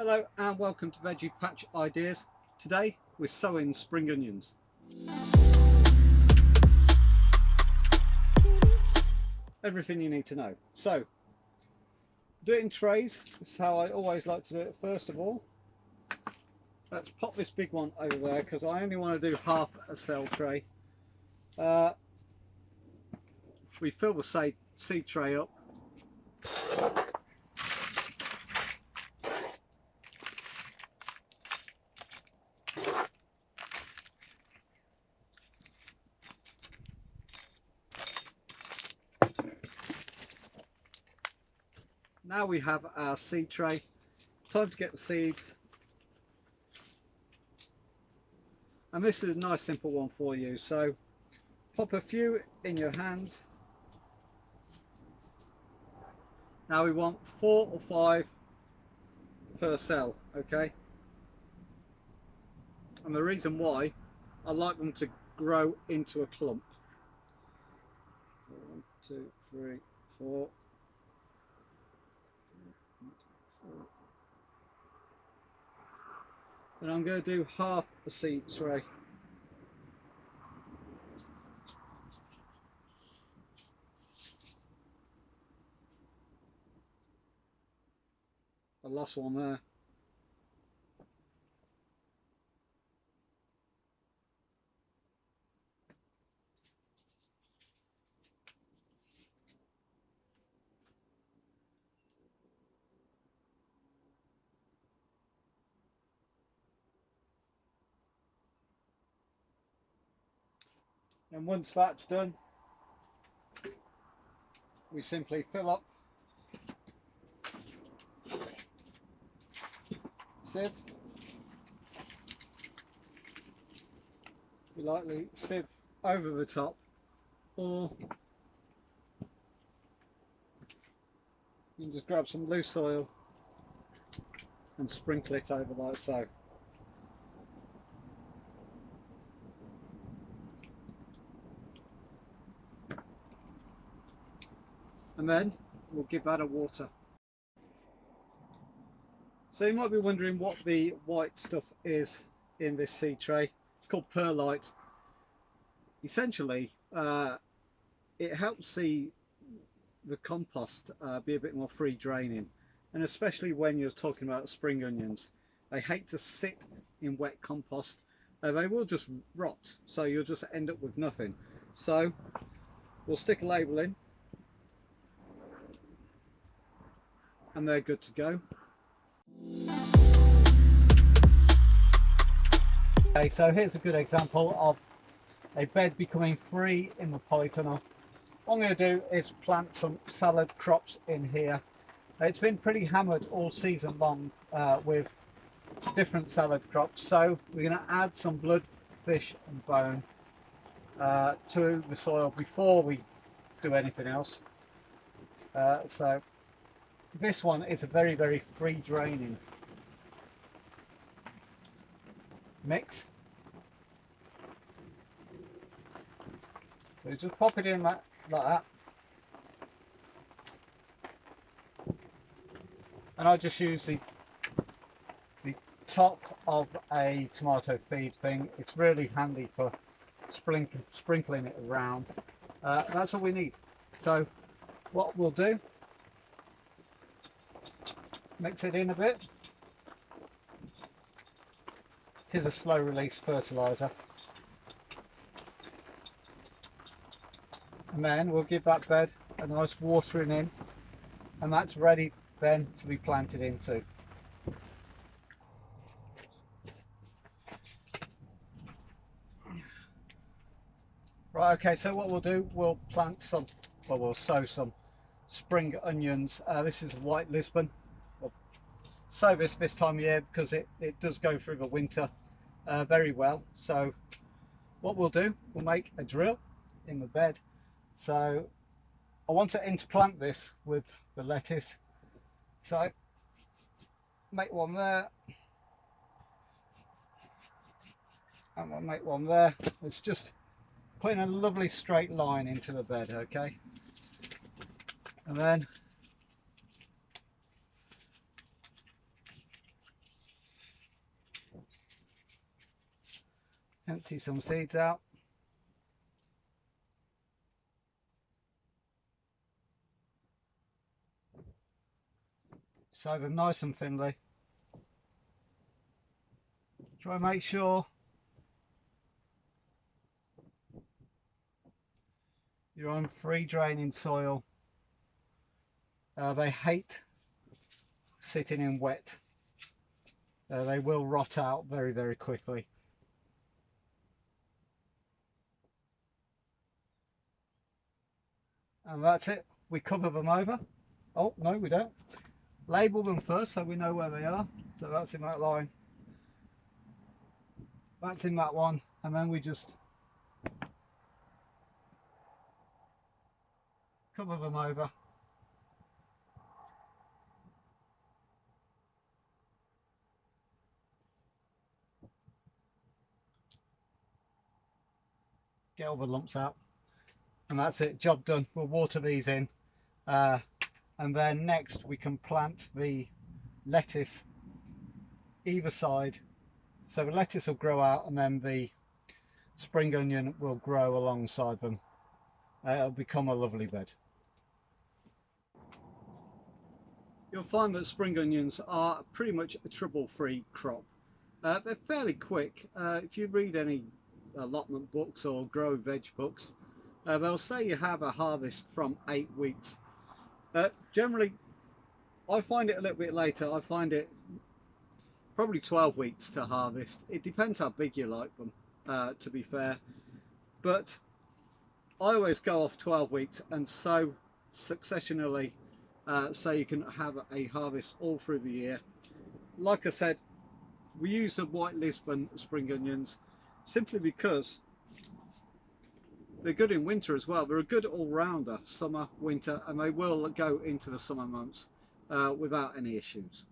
Hello and welcome to Veggie Patch Ideas. Today we're sowing spring onions. Everything you need to know. So, do it in trays. This is how I always like to do it. First of all, let's pop this big one over there because I only want to do half a cell tray. We fill the seed tray up. Now we have our seed tray. Time to get the seeds. And this is a nice simple one for you. So pop a few in your hands. Now we want 4 or 5 per cell, okay? And the reason why, I like them to grow into a clump. 1, 2, 3, 4. And I'm going to do half a seed tray. The last one there. And once that's done, we simply fill up sieve. We lightly sieve over the top, or you can just grab some loose soil and sprinkle it over like so. And then we'll give that a water. So you might be wondering what the white stuff is in this seed tray. It's called perlite. Essentially, it helps the compost be a bit more free draining, and especially when you're talking about spring onions, they hate to sit in wet compost. They will just rot, so you'll just end up with nothing. So we'll stick a label in and they're good to go. Okay, so here's a good example of a bed becoming free in the polytunnel. What I'm going to do is plant some salad crops in here. It's been pretty hammered all season long with different salad crops, so we're going to add some blood, fish and bone to the soil before we do anything else. So this one is a very, very free draining mix. So just pop it in like that. And I just use the top of a tomato feed thing. It's really handy for sprinkling it around. That's all we need. So what we'll do, mix it in a bit. It is a slow release fertilizer. And then we'll give that bed a nice watering in, and that's ready then to be planted into. Right, okay, so what we'll do, we'll sow some spring onions. This is white Lisbon. We'll sow this time of year because it does go through the winter very well. So what we'll do, we'll make a drill in the bed. So I want to interplant this with the lettuce. So make one there. And we'll make one there. It's just putting a lovely straight line into the bed, okay? And then Empty some seeds out. Sow them nice and thinly. Try and make sure you're on free draining soil. They hate sitting in wet. They will rot out very, very quickly. And that's it. We cover them over. Oh, no, we don't. Label them first so we know where they are. So that's in that line. That's in that one. And then we just cover them over. Get all the lumps out. And that's it, job done. We'll water these in. And then next we can plant the lettuce either side. So the lettuce will grow out and then the spring onion will grow alongside them. It'll become a lovely bed. You'll find that spring onions are pretty much a trouble-free crop. They're fairly quick. If you read any allotment books or grow veg books, they'll say you have a harvest from 8 weeks. Generally, I find it a little bit later. I find it probably 12 weeks to harvest. It depends how big you like them, to be fair. But I always go off 12 weeks and sow successionally, so you can have a harvest all through the year. Like I said, we use the white Lisbon spring onions simply because they're good in winter as well. They're a good all-rounder, summer, winter, and they will go into the summer months without any issues.